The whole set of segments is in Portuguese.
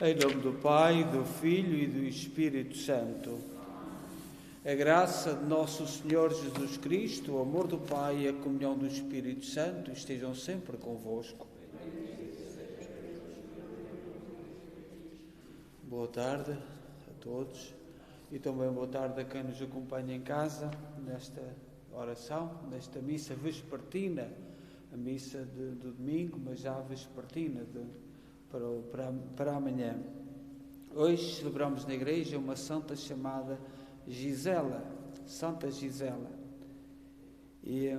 Em nome do Pai, do Filho e do Espírito Santo. A graça de nosso Senhor Jesus Cristo, o amor do Pai e a comunhão do Espírito Santo estejam sempre convosco. Boa tarde a todos e também boa tarde a quem nos acompanha em casa nesta oração, nesta missa vespertina, a missa do domingo, mas já vespertina para amanhã. Hoje celebramos na igreja uma santa chamada Gisela, Santa Gisela, e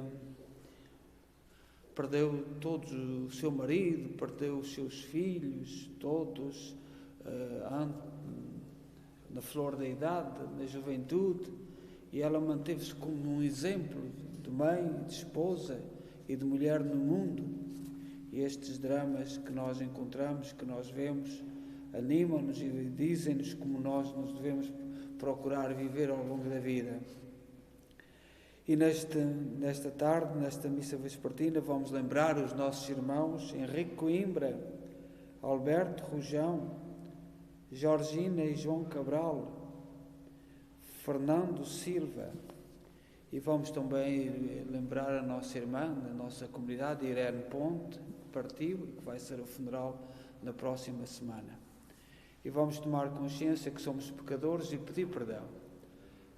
perdeu todos o seu marido, perdeu os seus filhos, todos na flor da idade, na juventude, e ela manteve-se como um exemplo de mãe, de esposa e de mulher no mundo. E estes dramas que nós encontramos, que nós vemos, animam-nos e dizem-nos como nós nos devemos procurar viver ao longo da vida. E nesta tarde, nesta missa vespertina, vamos lembrar os nossos irmãos Henrique Coimbra, Alberto Rojão, Georgina e João Cabral, Fernando Silva. E vamos também lembrar a nossa irmã, da nossa comunidade, Irene Ponte, que partiu e que vai ser o funeral na próxima semana. E vamos tomar consciência que somos pecadores e pedir perdão.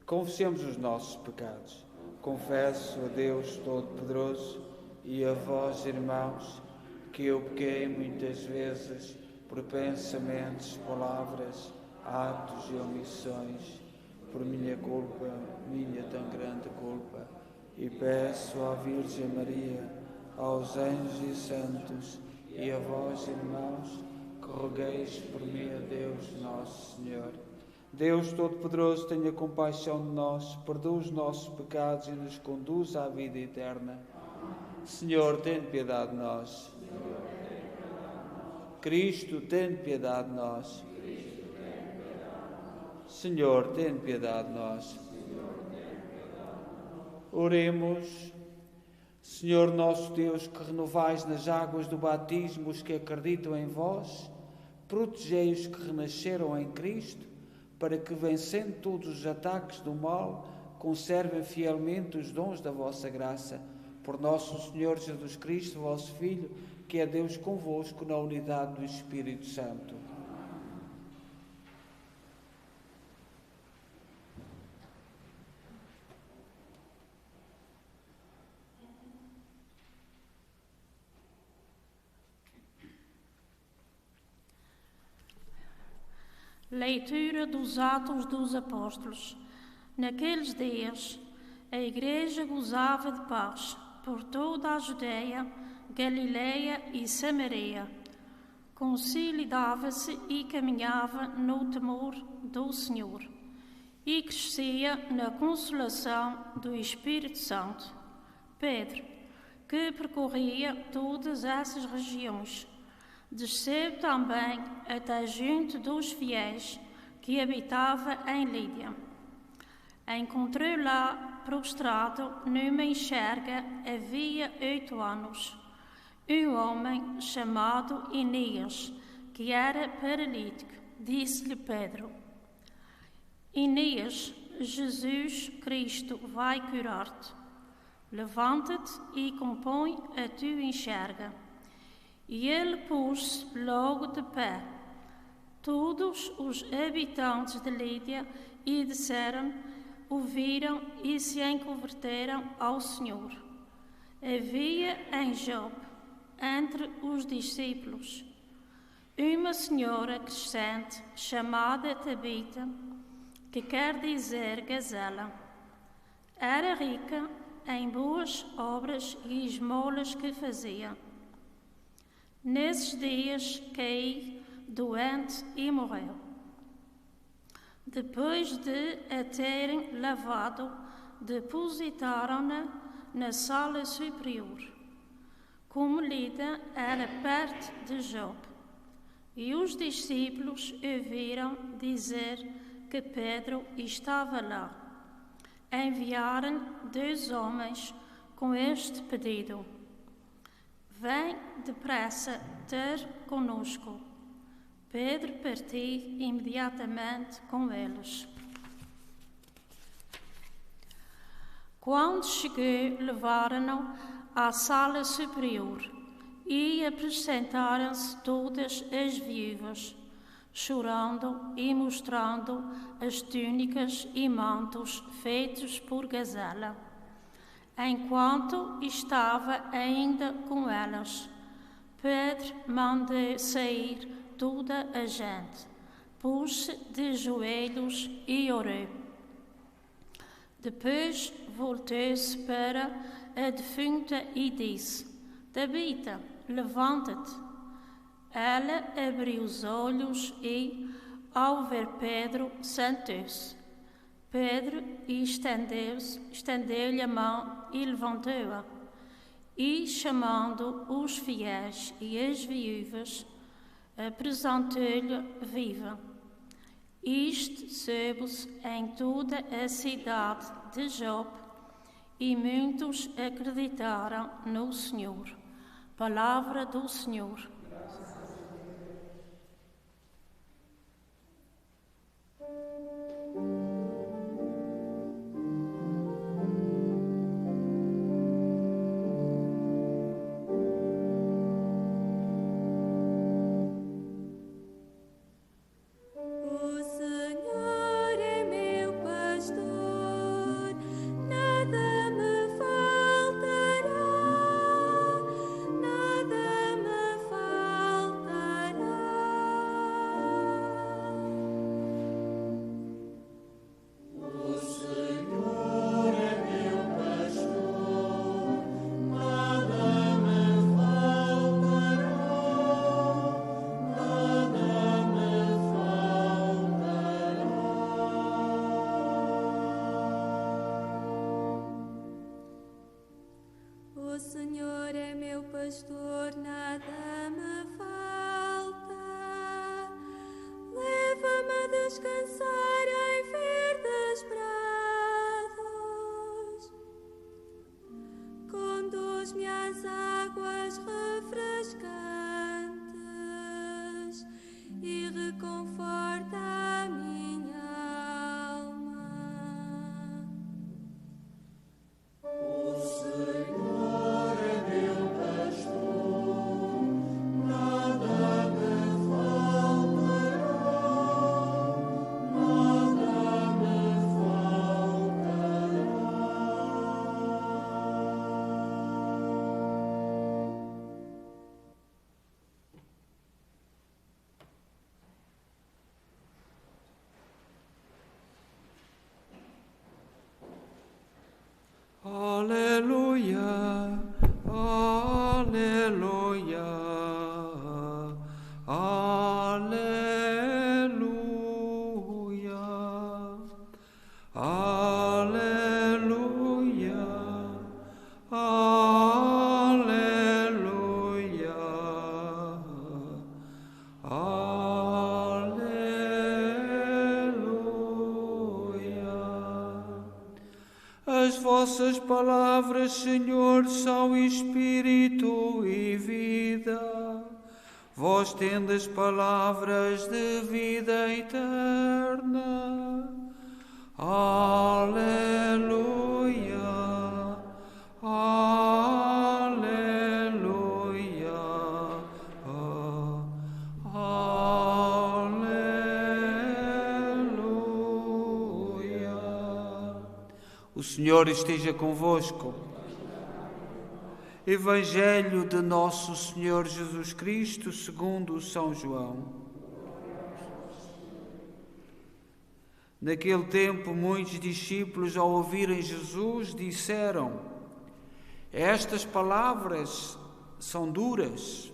Confessemos os nossos pecados. Confesso a Deus Todo-Poderoso e a vós, irmãos, que eu pequei muitas vezes por pensamentos, palavras, atos e omissões, por minha culpa, minha tão grande culpa, e peço à Virgem Maria, aos anjos e santos, e a vós, irmãos, que rogueis por mim a Deus Nosso Senhor. Deus Todo-Poderoso, tenha compaixão de nós, perdoa os nossos pecados e nos conduz à vida eterna. Senhor, tem piedade de nós. Cristo, tem piedade de nós. Senhor, tem piedade de nós. Oremos. Senhor nosso Deus, que renovais nas águas do batismo os que acreditam em vós, protegei os que renasceram em Cristo, para que, vencendo todos os ataques do mal, conservem fielmente os dons da vossa graça. Por nosso Senhor Jesus Cristo, vosso Filho, que é Deus convosco na unidade do Espírito Santo. Leitura dos Atos dos Apóstolos. Naqueles dias, a Igreja gozava de paz por toda a Judeia, Galileia e Samaria. Consolidava-se e caminhava no temor do Senhor, e crescia na consolação do Espírito Santo. Pedro, que percorria todas essas regiões, desceu também até junto dos fiéis que habitava em Lídia. Encontrou lá, prostrado numa enxerga, havia 8 anos, um homem chamado Enéas, que era paralítico. Disse-lhe Pedro: Enéas, Jesus Cristo vai curar-te. Levanta-te e compõe a tua enxerga. E ele pôs-se logo de pé. Todos os habitantes de Lídia e de Séram ouviram e se converteram ao Senhor. Havia em Jope, entre os discípulos, uma senhora crescente chamada Tabita, que quer dizer gazela. Era rica em boas obras e esmolas que fazia. Nesses dias caí doente e morreu. Depois de a terem lavado, depositaram-na na sala superior. Como Lida era perto de Jope, e os discípulos ouviram dizer que Pedro estava lá. Enviaram 2 homens com este pedido: vem depressa ter conosco. Pedro partiu imediatamente com eles. Quando chegou, levaram-no à sala superior e apresentaram-se todas as viúvas, chorando e mostrando as túnicas e mantos feitos por Gazela. Enquanto estava ainda com elas, Pedro mandou sair toda a gente, pôs-se de joelhos e orou. Depois voltou-se para a defunta e disse: Tabita, levanta-te. Ela abriu os olhos e, ao ver Pedro, sentou-se. Pedro estendeu-lhe a mão e levantou-a. E, chamando os fiéis e as viúvas, apresentou-lhe viva. Isto soube-se em toda a cidade de Jope, e muitos acreditaram no Senhor. Palavra do Senhor. O Senhor é meu pastor, nada me falta. Leva-me a descansar em verdes prados. Conduz-me às águas refrescantes e reconforta a minha alma. O Senhor é meu pastor, nada me faltará, nada me faltará. Aleluia, aleluia, aleluia, aleluia, aleluia, aleluia. As vossas palavras, Senhor, são espírito e vida. Vós tendes palavras de vida eterna. Aleluia, aleluia, aleluia. O Senhor esteja convosco. Evangelho de Nosso Senhor Jesus Cristo segundo São João. Naquele tempo, muitos discípulos, ao ouvirem Jesus, disseram: Estas palavras são duras.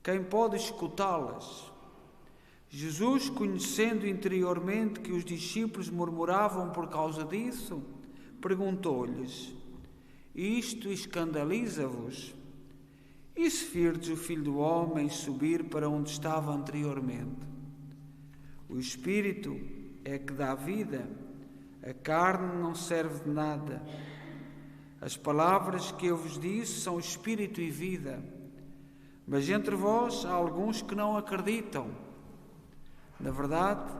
Quem pode escutá-las? Jesus, conhecendo interiormente que os discípulos murmuravam por causa disso, perguntou-lhes: Isto escandaliza-vos? E se virdes o Filho do Homem subir para onde estava anteriormente? O Espírito é que dá vida, a carne não serve de nada. As palavras que eu vos disse são Espírito e vida. Mas entre vós há alguns que não acreditam. Na verdade,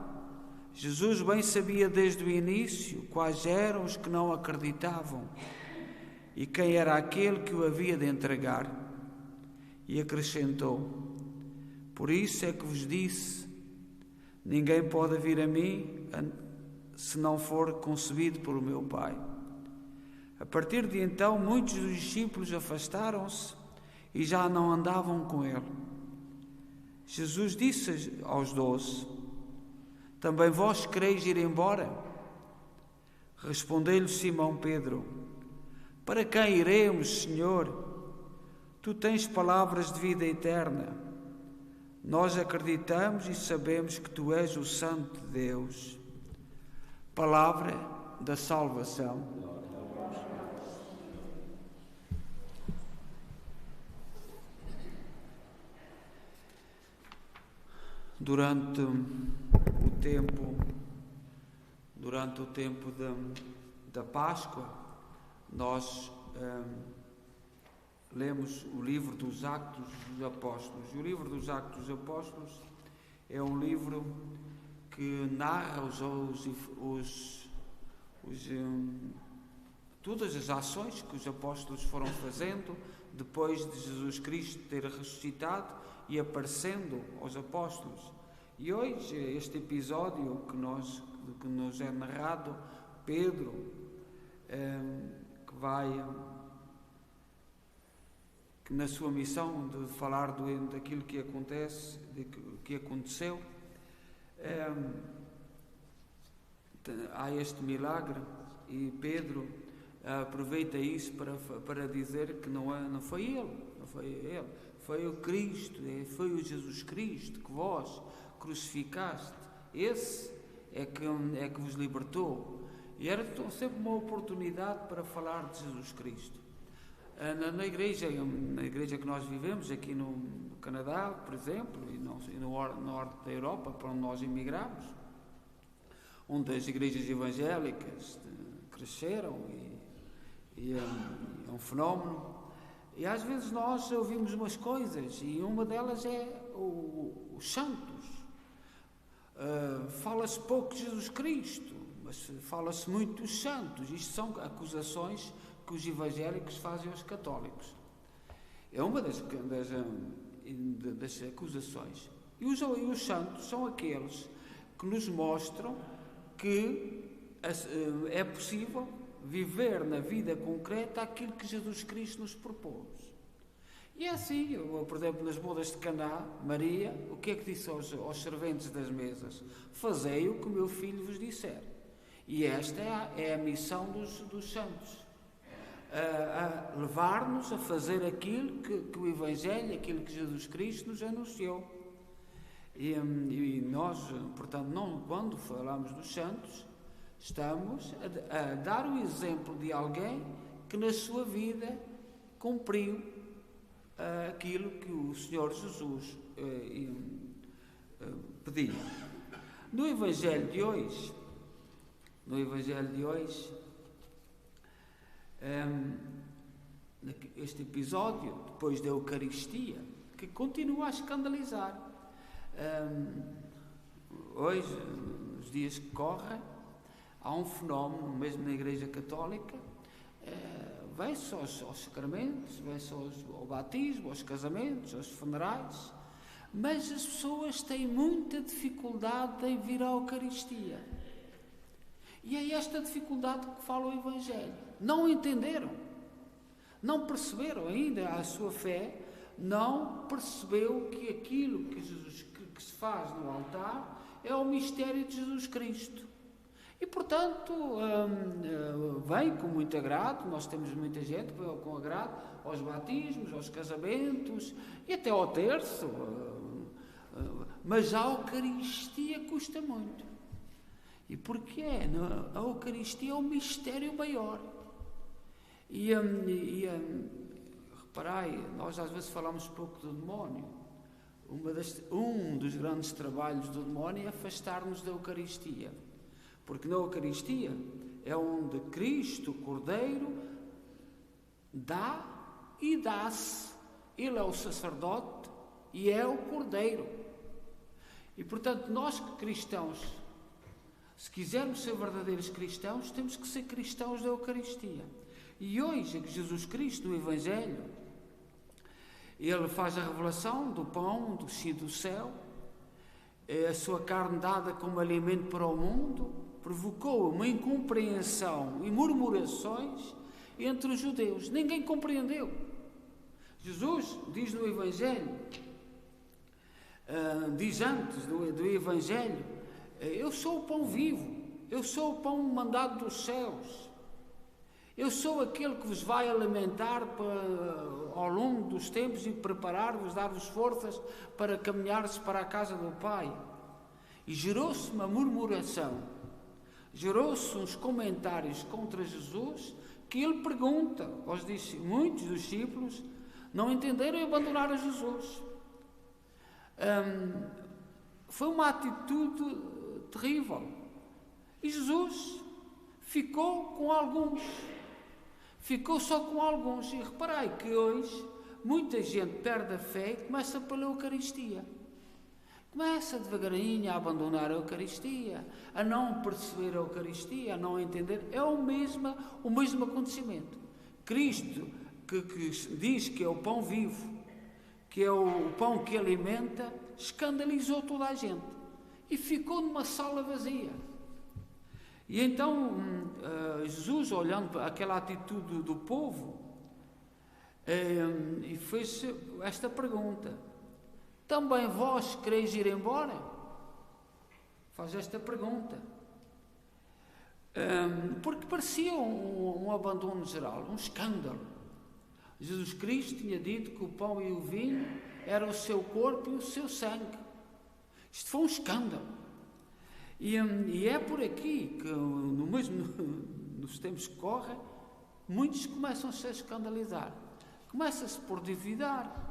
Jesus bem sabia desde o início quais eram os que não acreditavam e quem era aquele que o havia de entregar. E acrescentou: por isso é que vos disse, ninguém pode vir a mim se não for concebido por o meu Pai. A partir de então, muitos dos discípulos afastaram-se e já não andavam com ele. Jesus disse aos 12: também vós quereis ir embora? Respondeu-lhe Simão Pedro: para quem iremos, Senhor? Tu tens palavras de vida eterna. Nós acreditamos e sabemos que Tu és o Santo de Deus. Palavra da salvação. Durante o tempo da Páscoa, nós lemos o livro dos Atos dos Apóstolos. E o livro dos Atos dos Apóstolos é um livro que narra todas as ações que os apóstolos foram fazendo depois de Jesus Cristo ter ressuscitado e aparecendo aos apóstolos. E hoje, este episódio que nos é narrado, Pedro, que na sua missão de falar daquilo que acontece, que aconteceu, há este milagre e Pedro aproveita isso para dizer que não foi ele, foi o Cristo, foi o Jesus Cristo que vós crucificaste. Esse é que vos libertou. E era sempre uma oportunidade para falar de Jesus Cristo. Na igreja que nós vivemos, aqui no Canadá, por exemplo, e no norte da Europa, para onde nós emigramos, onde as igrejas evangélicas cresceram e é um fenómeno. E às vezes nós ouvimos umas coisas, e uma delas é os santos. Fala-se pouco de Jesus Cristo, mas fala-se muito dos santos. Isto são acusações que os evangélicos fazem aos católicos. É uma das acusações. E os santos são aqueles que nos mostram que é possível viver na vida concreta aquilo que Jesus Cristo nos propôs. E é assim, por exemplo, nas bodas de Caná, Maria, o que é que disse aos serventes das mesas? Fazei o que o meu filho vos disser. E esta é a missão dos santos. A levar-nos a fazer aquilo que o Evangelho, aquilo que Jesus Cristo nos anunciou. E nós, portanto, quando falamos dos santos, estamos a dar o exemplo de alguém que na sua vida cumpriu aquilo que o Senhor Jesus pedia. No Evangelho de hoje, este episódio, depois da Eucaristia, que continua a escandalizar. Hoje, nos dias que correm, há um fenómeno, mesmo na Igreja Católica, vem-se aos sacramentos, vem-se ao batismo, aos casamentos, aos funerais, mas as pessoas têm muita dificuldade em vir à Eucaristia. E é esta dificuldade que fala o Evangelho. Não entenderam, não perceberam ainda a sua fé, não percebeu que aquilo que se faz no altar é o mistério de Jesus Cristo. E, portanto, vem com muito agrado, nós temos muita gente que vem com agrado aos batismos, aos casamentos e até ao terço, mas a Eucaristia custa muito. E porquê? A Eucaristia é um mistério maior. Reparai, nós às vezes falamos pouco do demónio. Um dos grandes trabalhos do demónio é afastar-nos da Eucaristia. Porque na Eucaristia é onde Cristo, o Cordeiro, dá e dá-se Ele é o sacerdote e é o Cordeiro. E, portanto, nós cristãos, se quisermos ser verdadeiros cristãos, temos que ser cristãos da Eucaristia. E hoje, Jesus Cristo, no Evangelho, ele faz a revelação do pão descido do céu, a sua carne dada como alimento para o mundo, provocou uma incompreensão e murmurações entre os judeus. Ninguém compreendeu. Jesus diz no Evangelho, diz antes do Evangelho, eu sou o pão vivo, eu sou o pão mandado dos céus, eu sou aquele que vos vai alimentar ao longo dos tempos e preparar-vos, dar-vos forças para caminhar-se para a casa do Pai. E gerou-se uma murmuração, gerou-se uns comentários contra Jesus, que ele pergunta aos discípulos. Muitos discípulos não entenderam e abandonaram Jesus. Foi uma atitude terrível. E Jesus ficou com alguns. Ficou só com alguns. E reparei que hoje muita gente perde a fé e começa pela Eucaristia. Começa devagarinho a abandonar a Eucaristia, a não perceber a Eucaristia, a não entender. É o mesmo acontecimento. Cristo, que diz que é o pão vivo, que é o pão que alimenta, escandalizou toda a gente. E ficou numa sala vazia. E então, Jesus, olhando para aquela atitude do povo, e fez esta pergunta: também vós quereis ir embora? Faz esta pergunta. Porque parecia um abandono geral, um escândalo. Jesus Cristo tinha dito que o pão e o vinho eram o seu corpo e o seu sangue. Isto foi um escândalo. E é por aqui que, nos tempos que correm, muitos começam-se a escandalizar. Começa-se por duvidar,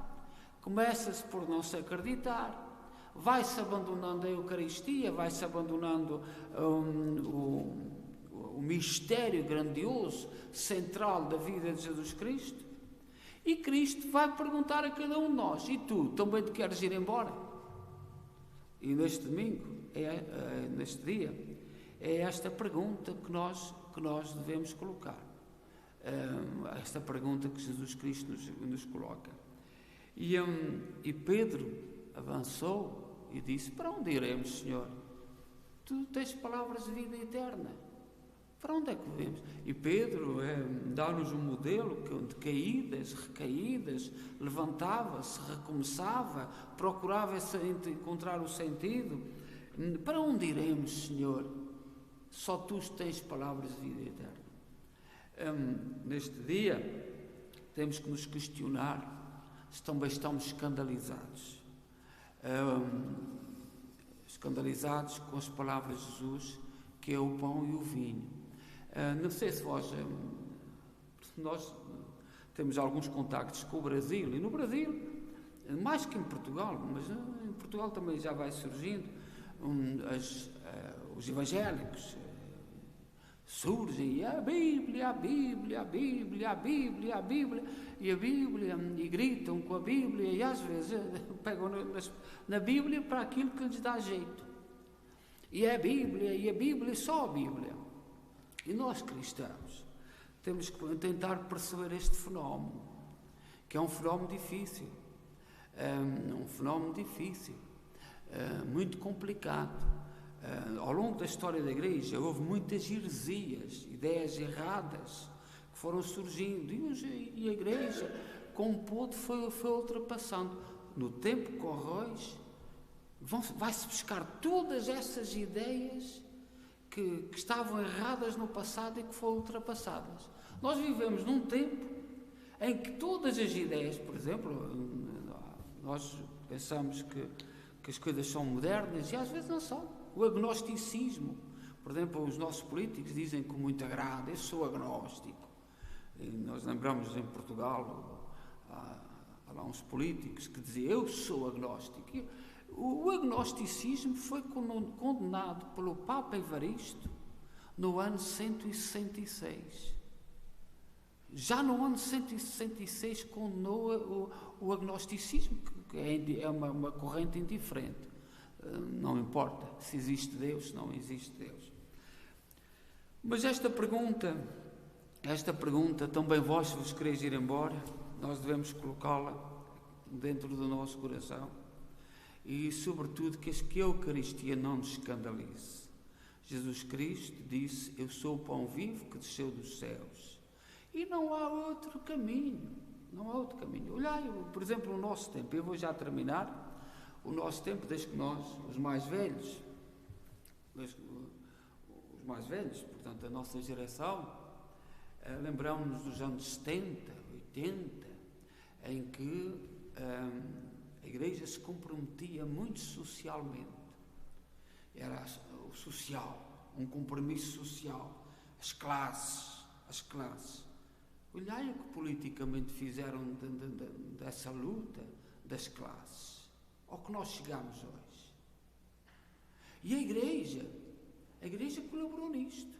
começa-se por não se acreditar, vai-se abandonando a Eucaristia, vai-se abandonando o mistério grandioso, central da vida de Jesus Cristo. E Cristo vai perguntar a cada um de nós: e tu, também te queres ir embora? E neste domingo, neste dia, é esta pergunta que nós devemos colocar. Esta pergunta que Jesus Cristo nos coloca. E Pedro avançou e disse: para onde iremos, Senhor? Tu tens palavras de vida eterna. Para onde é que devemos? E Pedro dá-nos um modelo de caídas, recaídas, levantava-se, recomeçava, procurava encontrar o sentido. Para onde iremos, Senhor? Só tu tens palavras de vida eterna. Neste dia, temos que nos questionar se também estamos escandalizados. Escandalizados com as palavras de Jesus, que é o pão e o vinho. Não sei se nós temos alguns contactos com o Brasil, e no Brasil, mais que em Portugal, mas em Portugal também já vai surgindo, os evangélicos surgem, e a Bíblia, e gritam com a Bíblia, e às vezes pegam na Bíblia para aquilo que lhes dá jeito. E a Bíblia, só a Bíblia. E nós, cristãos, temos que tentar perceber este fenómeno, que é um fenómeno difícil, muito complicado. Ao longo da história da Igreja houve muitas heresias, ideias erradas que foram surgindo, e a Igreja, como pôde, foi ultrapassando. No tempo que corre hoje, vai-se buscar todas essas ideias que estavam erradas no passado e que foram ultrapassadas. Nós vivemos num tempo em que todas as ideias, por exemplo, nós pensamos que as coisas são modernas e às vezes não são. O agnosticismo, por exemplo, os nossos políticos dizem com muito agrado: eu sou agnóstico. E nós lembramos em Portugal, há lá uns políticos que diziam: eu sou agnóstico. O agnosticismo foi condenado pelo Papa Evaristo no ano 166. Já no ano 166 condenou o agnosticismo, que é uma corrente indiferente. Não importa se existe Deus, se não existe Deus. Mas esta pergunta, também vós quereis ir embora, nós devemos colocá-la dentro do nosso coração e, sobretudo, que a Eucaristia não nos escandalize. Jesus Cristo disse: eu sou o pão vivo que desceu dos céus. E não há outro caminho, Olhai, por exemplo, o nosso tempo, eu vou já terminar, o nosso tempo, desde que nós, os mais velhos, portanto, a nossa geração, lembramos-nos dos anos 70, 80, em que a Igreja se comprometia muito socialmente. Era o social, um compromisso social, as classes. Olhai o que politicamente fizeram dessa luta das classes, ao que nós chegamos hoje. E a Igreja colaborou nisto.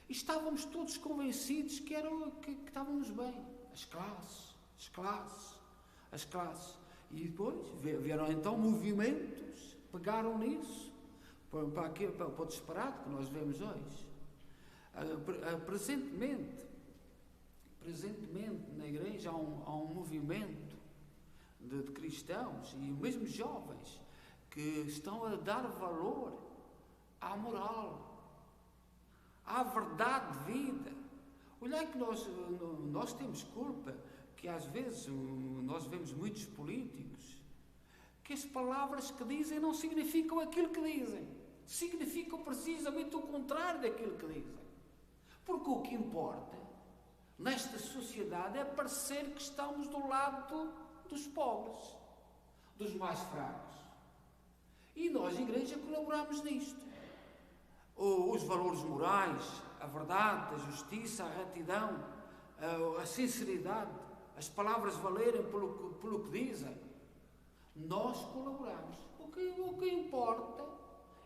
E estávamos todos convencidos que estávamos bem. As classes. E depois vieram então movimentos, pegaram nisso, para o disparate que nós vemos hoje. Presentemente na Igreja há um movimento de cristãos e mesmo jovens que estão a dar valor à moral, à verdade de vida. Olhai que nós temos culpa, que às vezes nós vemos muitos políticos, que as palavras que dizem não significam aquilo que dizem, significam precisamente o contrário daquilo que dizem. Porque o que importa nesta sociedade é parecer que estamos do lado dos pobres, dos mais fracos. E nós, Igreja, colaboramos nisto. Os valores morais, a verdade, a justiça, a retidão, a sinceridade, as palavras valerem pelo que dizem. Nós colaboramos. O que importa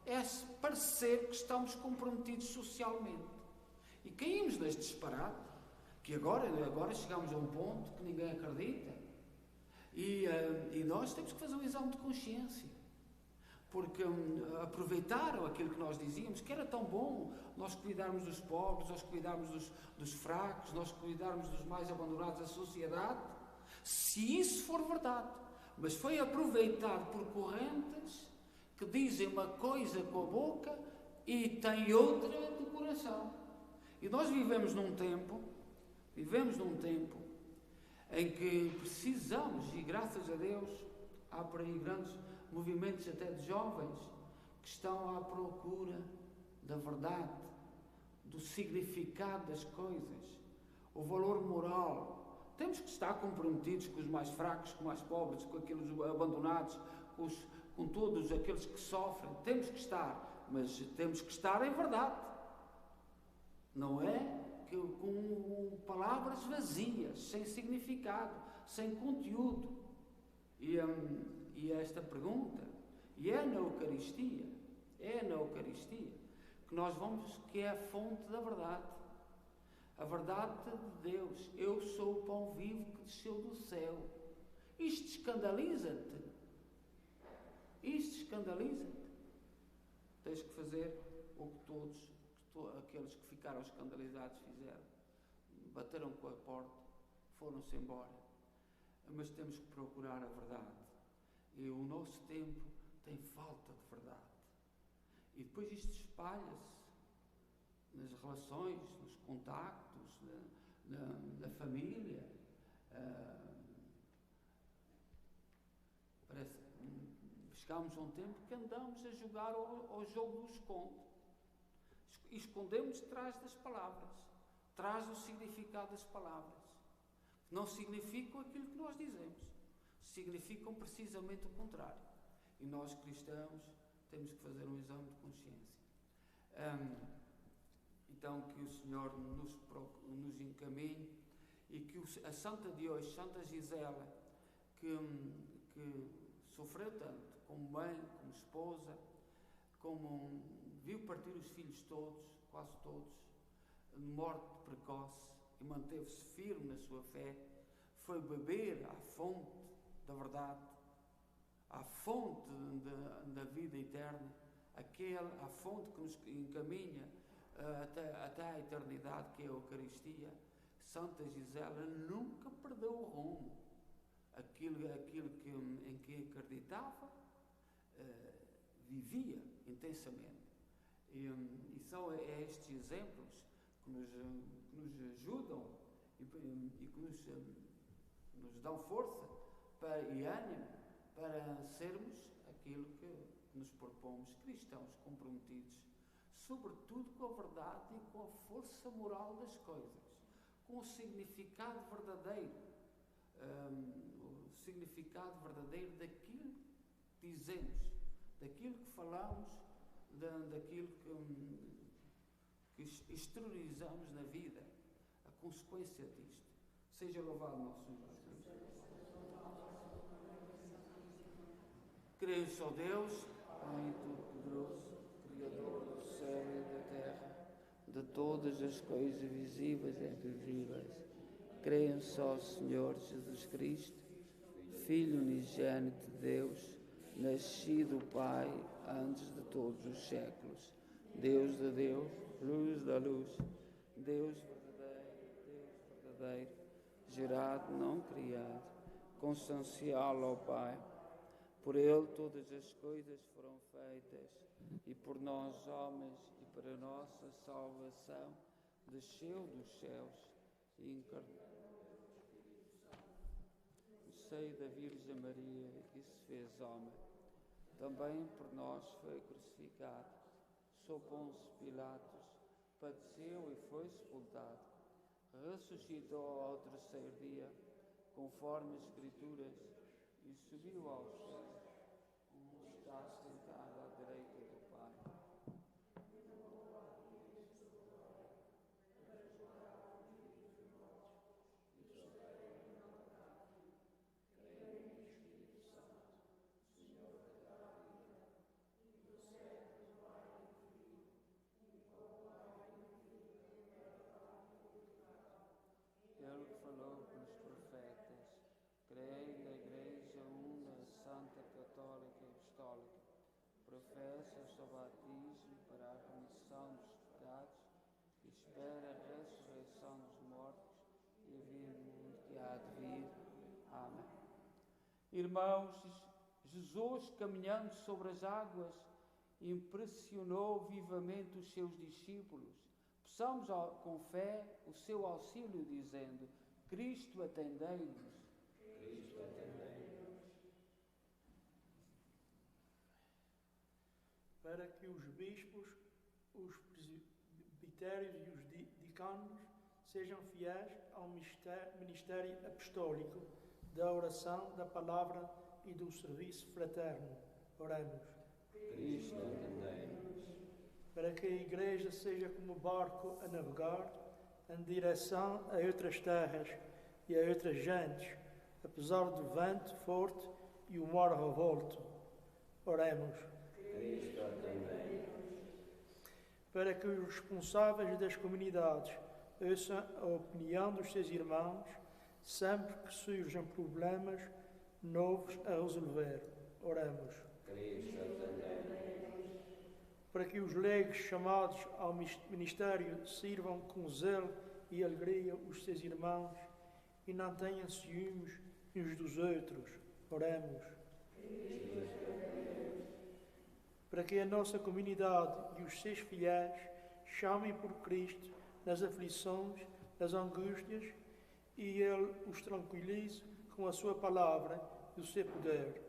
é parecer que estamos comprometidos socialmente. E caímos neste disparate, que agora chegamos a um ponto que ninguém acredita. E nós temos que fazer um exame de consciência. Porque aproveitaram aquilo que nós dizíamos, que era tão bom nós cuidarmos dos pobres, nós cuidarmos dos fracos, nós cuidarmos dos mais abandonados da sociedade, se isso for verdade. Mas foi aproveitado por correntes que dizem uma coisa com a boca e têm outra do coração. E nós vivemos num tempo em que precisamos, e graças a Deus, há por aí grandes movimentos até de jovens que estão à procura da verdade, do significado das coisas, o valor moral. Temos que estar comprometidos com os mais fracos, com os mais pobres, com aqueles abandonados, com todos aqueles que sofrem. Temos que estar, mas temos que estar em verdade. Não é com palavras vazias, sem significado, sem conteúdo. E esta pergunta, e é na Eucaristia, que nós vamos, que é a fonte da verdade. A verdade de Deus. Eu sou o pão vivo que desceu do céu. Isto escandaliza-te. Tens que fazer o que aqueles que ficaram escandalizados fizeram. Bateram com a porta, foram-se embora. Mas temos que procurar a verdade. E o nosso tempo tem falta de verdade. E depois isto espalha-se nas relações, nos contactos, na família. Chegámos a um tempo que andamos a jogar ao jogo do esconde. E escondemos atrás das palavras, atrás do significado das palavras. Não significam aquilo que nós dizemos, significam precisamente o contrário. E nós, cristãos, temos que fazer um exame de consciência. Então, que o Senhor nos encaminhe e que a Santa de hoje, Santa Gisela, que sofreu tanto, como mãe, como esposa, viu partir os filhos todos, quase todos, de morte precoce. e manteve-se firme na sua fé, foi beber à fonte da verdade, à fonte da vida eterna, à fonte que nos encaminha até à eternidade, que é a Eucaristia. Santa Gisela nunca perdeu o rumo. Aquilo em que acreditava, vivia intensamente. E são estes exemplos que nos ajudam e que nos dão força e ânimo para sermos aquilo que nos propomos, cristãos comprometidos, sobretudo com a verdade e com a força moral das coisas, com o significado verdadeiro, daquilo que dizemos, daquilo que falamos, daquilo que exteriorizamos na vida, a consequência disto. Seja louvado o nosso Senhor Jesus Cristo. Creio só Deus, Pai Todo-Poderoso, Criador do céu e da terra, de todas as coisas visíveis e invisíveis. Creio só Senhor Jesus Cristo, Filho unigênito de Deus, nascido do Pai antes de todos os séculos, Deus de Deus, luz da luz, Deus verdadeiro, gerado, não criado, consubstancial ao Pai. Por Ele todas as coisas foram feitas, e por nós homens, e para a nossa salvação, desceu dos céus e encarnou no seio da Virgem Maria, e se fez homem. Também por nós foi crucificado, sob Pôncio Pilatos, padeceu e foi sepultado, ressuscitou ao terceiro dia, conforme as Escrituras, e subiu aos céus, onde está sentado à direita do Pai. Ele que falou pelos profetas, creio na Igreja una, Santa, Católica e Apostólica, professa o seu batismo para a remissão dos pecados e espera a ressurreição dos mortos e a vida do mundo que há de vir. Amém. Irmãos, Jesus, caminhando sobre as águas, impressionou vivamente os seus discípulos. Peçamos com fé o seu auxílio, dizendo: Cristo, atendei-nos. Cristo, atendei-nos. Para que os bispos, os presbitérios e os diáconos sejam fiéis ao ministério apostólico da oração, da palavra e do serviço fraterno. Oremos. Cristo, atendei-nos. Para que a Igreja seja como barco a navegar em direção a outras terras e a outras gentes, apesar do vento forte e o mar revolto. Oremos. Cristo, atendei-nos. Para que os responsáveis das comunidades ouçam a opinião dos seus irmãos sempre que surjam problemas novos a resolver. Oremos. Cristo, atendei-nos. Para que os leigos chamados ao ministério sirvam com zelo e alegria os seus irmãos e não tenham ciúmes uns dos outros. Oremos. Para que a nossa comunidade e os seus fiéis chamem por Cristo nas aflições, nas angústias, e Ele os tranquilize com a sua palavra e o seu poder.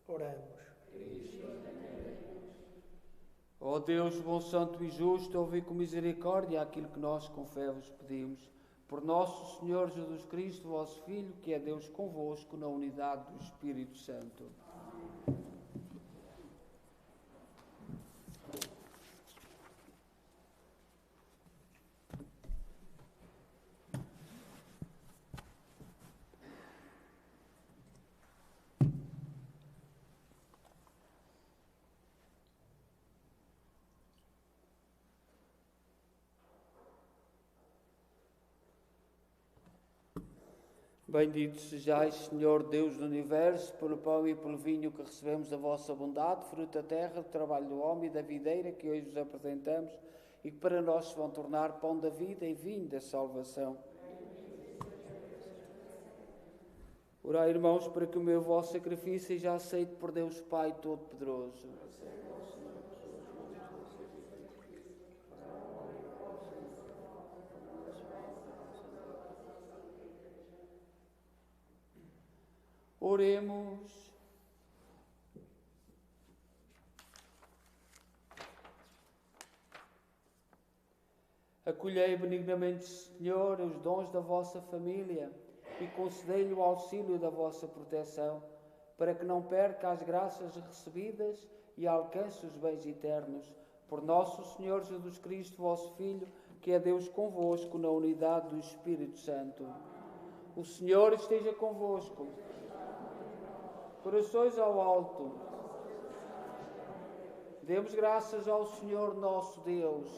Oremos. Ó Deus, bom, santo e justo, ouvi com misericórdia aquilo que nós com fé vos pedimos. Por nosso Senhor Jesus Cristo, vosso Filho, que é Deus convosco, na unidade do Espírito Santo. Bendito sejais, Senhor Deus do Universo, pelo pão e pelo vinho que recebemos da vossa bondade, fruto da terra, do trabalho do homem e da videira que hoje vos apresentamos e que para nós se vão tornar pão da vida e vinho da salvação. Orai, irmãos, para que o meu vosso sacrifício seja aceito por Deus Pai Todo-Poderoso. Oremos. Acolhei benignamente, Senhor, os dons da vossa família e concedei-lhe o auxílio da vossa proteção, para que não perca as graças recebidas e alcance os bens eternos. Por nosso Senhor Jesus Cristo, vosso Filho, que é Deus convosco na unidade do Espírito Santo. O Senhor esteja convosco. Corações ao alto. Demos graças ao Senhor nosso Deus.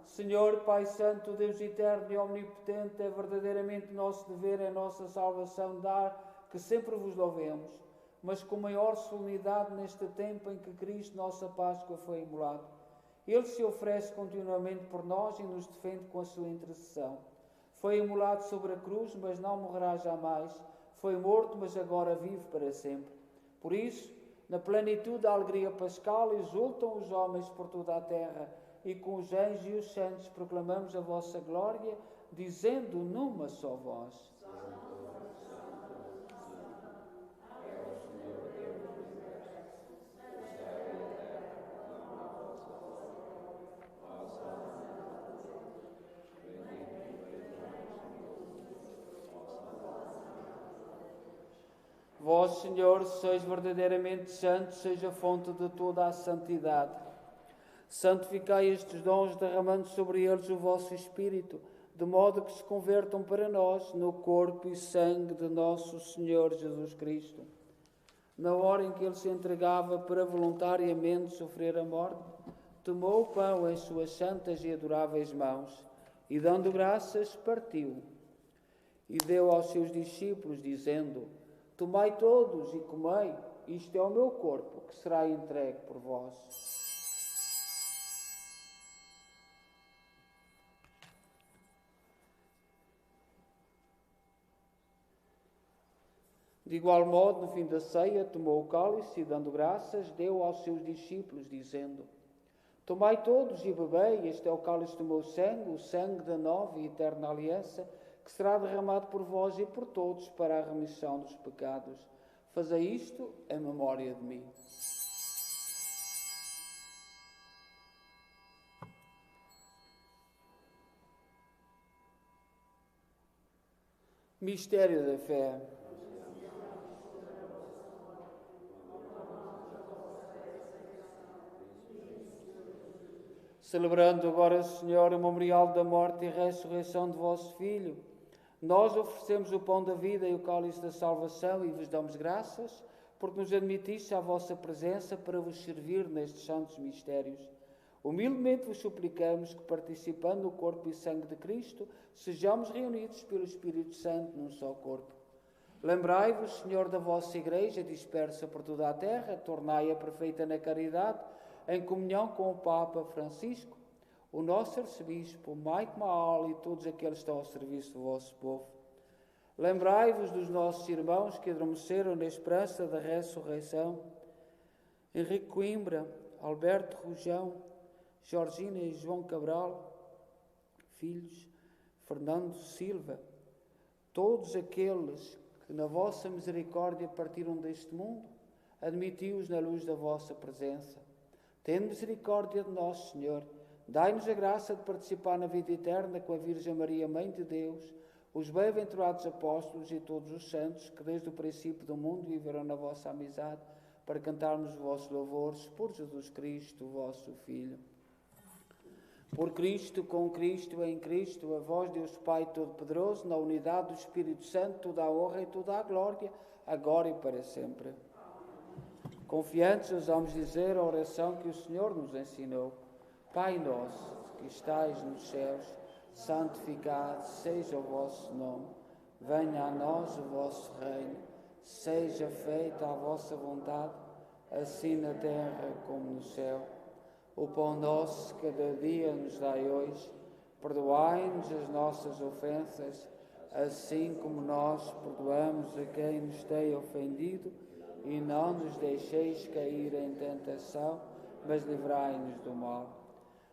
Senhor, Pai Santo, Deus eterno e omnipotente, é verdadeiramente nosso dever, é nossa salvação dar que sempre vos louvemos, mas com maior solenidade neste tempo em que Cristo, nossa Páscoa, foi imolado. Ele se oferece continuamente por nós e nos defende com a sua intercessão. Foi imolado sobre a cruz, mas não morrerá jamais. Foi morto, mas agora vive para sempre. Por isso, na plenitude da alegria pascal, exultam os homens por toda a terra, e com os anjos e os santos proclamamos a vossa glória, dizendo numa só voz: Vós, Senhor, sois verdadeiramente santo, seja a fonte de toda a santidade. Santificai estes dons, derramando sobre eles o vosso Espírito, de modo que se convertam para nós no corpo e sangue de nosso Senhor Jesus Cristo. Na hora em que ele se entregava para voluntariamente sofrer a morte, tomou o pão em suas santas e adoráveis mãos, e dando graças, partiu, e deu aos seus discípulos, dizendo: Tomai todos e comei, isto é o meu corpo, que será entregue por vós. De igual modo, no fim da ceia, tomou o cálice e, dando graças, deu aos seus discípulos, dizendo: Tomai todos e bebei, este é o cálice do meu sangue, o sangue da nova e eterna aliança, que será derramado por vós e por todos para a remissão dos pecados. Fazei isto em memória de mim. Mistério da fé. Celebrando agora, Senhor, o memorial da morte e ressurreição de vosso Filho, nós oferecemos o pão da vida e o cálice da salvação e vos damos graças, porque nos admitiste à vossa presença para vos servir nestes santos mistérios. Humildemente vos suplicamos que, participando no corpo e sangue de Cristo, sejamos reunidos pelo Espírito Santo num só corpo. Lembrai-vos, Senhor, da vossa Igreja dispersa por toda a terra, tornai-a perfeita na caridade, em comunhão com o Papa Francisco, o nosso arcebispo, Mike Maal e todos aqueles que estão ao serviço do vosso povo. Lembrai-vos dos nossos irmãos que adormeceram na esperança da ressurreição: Henrique Coimbra, Alberto Rujão, Georgina e João Cabral, filhos, Fernando Silva, todos aqueles que na vossa misericórdia partiram deste mundo, admiti-os na luz da vossa presença. Tende misericórdia de nós, Senhor. Dai-nos a graça de participar na vida eterna com a Virgem Maria, Mãe de Deus, os bem-aventurados apóstolos e todos os santos que desde o princípio do mundo viveram na vossa amizade, para cantarmos os vossos louvores por Jesus Cristo, o vosso Filho. Por Cristo, com Cristo, em Cristo, a vós, Deus Pai Todo-Poderoso, na unidade do Espírito Santo, toda a honra e toda a glória, agora e para sempre. Confiantes, ousamos dizer a oração que o Senhor nos ensinou. Pai nosso, que estais nos céus, santificado seja o vosso nome, venha a nós o vosso reino, seja feita a vossa vontade, assim na terra como no céu. O pão nosso cada dia nos dai hoje, perdoai-nos as nossas ofensas, assim como nós perdoamos a quem nos tem ofendido, e não nos deixeis cair em tentação, mas livrai-nos do mal.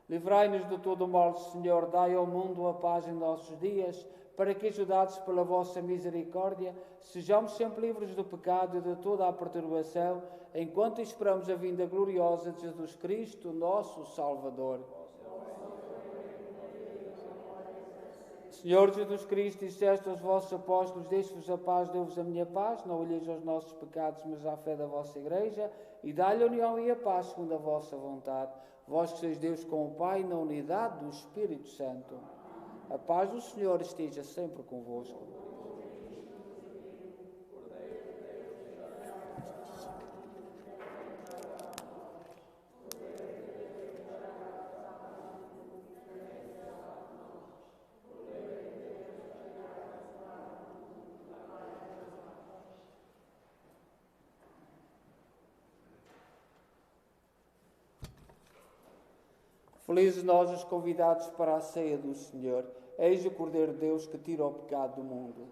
Livrai-nos de todo o mal, Senhor, dai ao mundo a paz em nossos dias, para que, ajudados pela vossa misericórdia, sejamos sempre livres do pecado e de toda a perturbação, enquanto esperamos a vinda gloriosa de Jesus Cristo, nosso Salvador. Senhor Jesus Cristo, disseste aos vossos apóstolos: deixo-vos a paz, dou-vos a minha paz, não olheis aos nossos pecados, mas à fé da vossa Igreja, e dá-lhe a união e a paz segundo a vossa vontade. Vós que sois Deus com o Pai, na unidade do Espírito Santo. A paz do Senhor esteja sempre convosco. Felizes nós os convidados para a ceia do Senhor. Eis o Cordeiro de Deus que tira o pecado do mundo.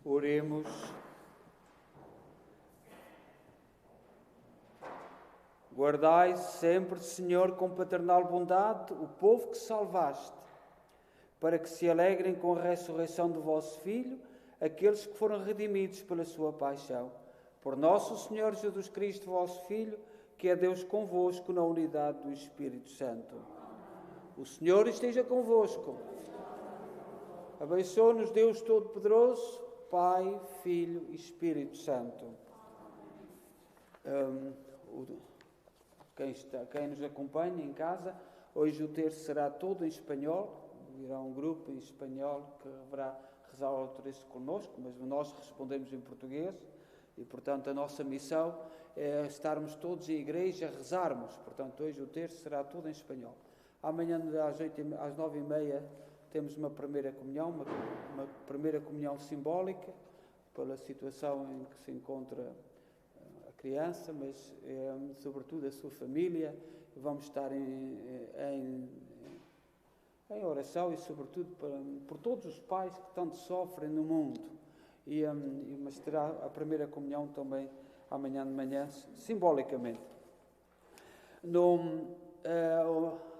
Oremos. Guardai sempre, Senhor, com paternal bondade, o povo que salvaste, para que se alegrem com a ressurreição do vosso Filho, aqueles que foram redimidos pela sua paixão. Por nosso Senhor Jesus Cristo, vosso Filho, que é Deus convosco na unidade do Espírito Santo. O Senhor esteja convosco. Abençoe-nos Deus Todo-Poderoso, Pai, Filho e Espírito Santo. Quem nos acompanha em casa, hoje o terço será todo em espanhol. Irá um grupo em espanhol que haverá rezar ao terço connosco, mas nós respondemos em português e, portanto, a nossa missão é estarmos todos em igreja a rezarmos. Portanto, hoje o terço será todo em espanhol. Amanhã, às 9h30, temos uma primeira comunhão, uma primeira comunhão simbólica, pela situação em que se encontra a criança, mas sobretudo a sua família. Vamos estar em oração e, sobretudo, por todos os pais que tanto sofrem no mundo. Mas terá a primeira comunhão também amanhã de manhã, simbolicamente.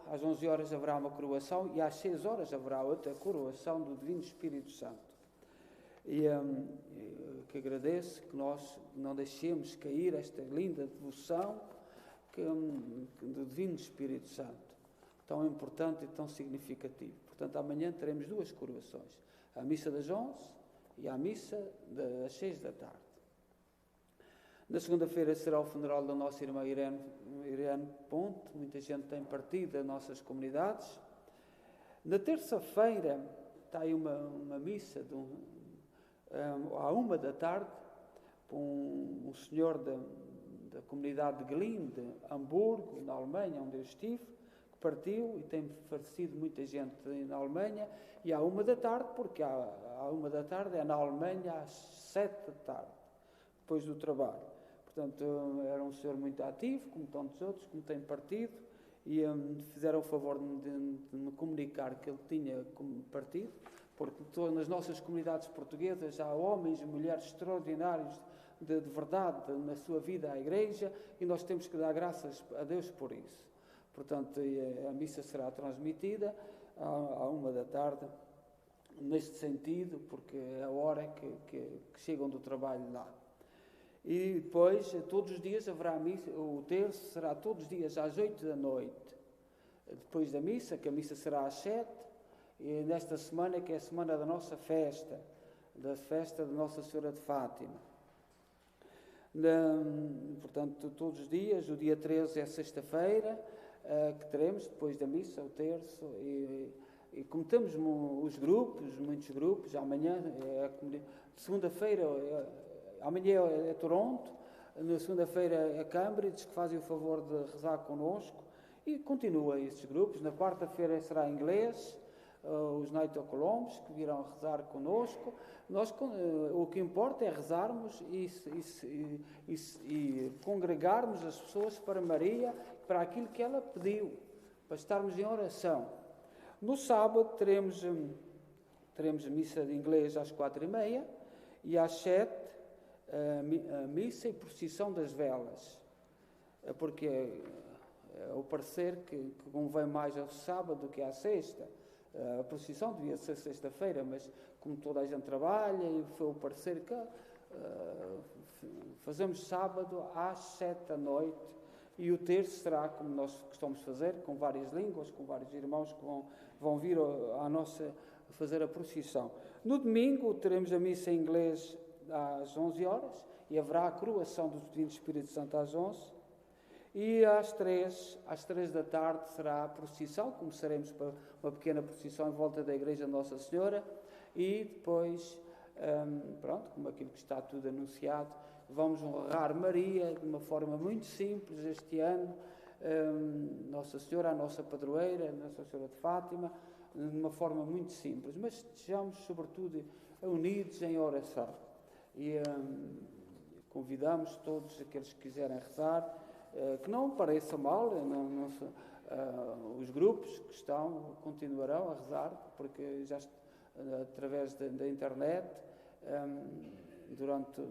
Às 11 horas haverá uma coroação e às 6 horas haverá outra coroação do Divino Espírito Santo. Que agradeço que nós não deixemos cair esta linda devoção do Divino Espírito Santo, tão importante e tão significativo. Portanto, amanhã teremos 2 coroações, a missa das 11 e a missa das 6 da tarde. Na segunda-feira será o funeral da nossa irmã Irene Ponte. Muita gente tem partido das nossas comunidades. Na terça-feira está aí uma missa à 1 da tarde, por um senhor da comunidade de Glin, de Hamburgo, na Alemanha, onde eu estive, que partiu e tem falecido muita gente na Alemanha. E à 1 da tarde, porque à 1 da tarde é na Alemanha às 7 da tarde, depois do trabalho. Portanto, era um senhor muito ativo, como tantos outros, como tem partido, e fizeram o favor de me comunicar que ele tinha partido, porque nas nossas comunidades portuguesas há homens e mulheres extraordinários de verdade na sua vida à Igreja, e nós temos que dar graças a Deus por isso. Portanto, a missa será transmitida à 1 da tarde, neste sentido, porque é a hora que chegam do trabalho lá. E depois, todos os dias haverá missa. O terço será todos os dias às 8 da noite, depois da missa, que a missa será às 7, e nesta semana, que é a semana da nossa festa, da festa de Nossa Senhora de Fátima. Portanto, todos os dias, o dia 13 é sexta-feira, que teremos, depois da missa, o terço, e como temos muitos grupos, amanhã segunda-feira, amanhã é Toronto, na segunda-feira é Cambridge, que fazem o favor de rezar connosco, e continua esses grupos. Na quarta-feira será inglês, os Night of Colombs, que virão rezar connosco. O que importa é rezarmos e congregarmos as pessoas para Maria, para aquilo que ela pediu, para estarmos em oração. No sábado teremos missa de inglês às 4h30 e às 7 a missa e procissão das velas, porque é o parecer que convém mais ao sábado do que à sexta. A procissão devia ser sexta-feira, mas como toda a gente trabalha, e foi o parecer que fazemos sábado às 7 da noite, e o terço será como nós costumamos fazer, com várias línguas, com vários irmãos que vão vir a fazer a procissão. No domingo teremos a missa em inglês às 11 horas, e haverá a coroação do Divino Espírito Santo às 11. E às 3 da tarde será a procissão. Começaremos para uma pequena procissão em volta da Igreja de Nossa Senhora, e depois, como aquilo que está tudo anunciado, vamos honrar Maria de uma forma muito simples este ano, Nossa Senhora, a nossa padroeira, Nossa Senhora de Fátima, de uma forma muito simples, mas estejamos sobretudo unidos em oração. E convidamos todos aqueles que quiserem rezar, que não pareça mal, os grupos que continuarão a rezar, porque já através da internet durante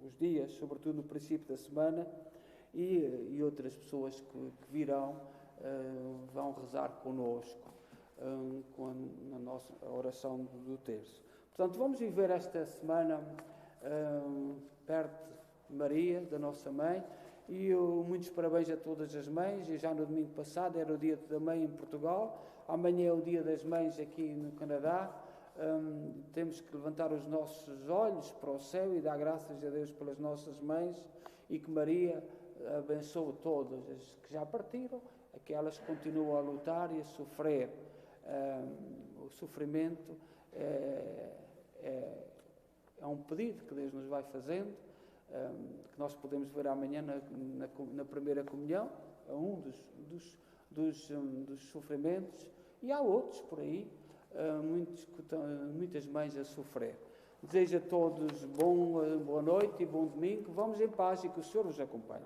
os dias, sobretudo no princípio da semana, e outras pessoas que virão vão rezar connosco na nossa oração do terço. Portanto, vamos viver esta semana perto de Maria, da nossa mãe, e muitos parabéns a todas as mães. E já no domingo passado era o dia da mãe em Portugal, amanhã é o dia das mães aqui no Canadá. Temos que levantar os nossos olhos para o céu e dar graças a Deus pelas nossas mães, e que Maria abençoe todas as que já partiram, aquelas que continuam a lutar e a sofrer. O sofrimento é um pedido que Deus nos vai fazendo, que nós podemos ver amanhã na primeira comunhão, é um dos sofrimentos, e há outros por aí, muitas mães a sofrer. Desejo a todos boa noite e bom domingo. Vamos em paz e que o Senhor os acompanhe.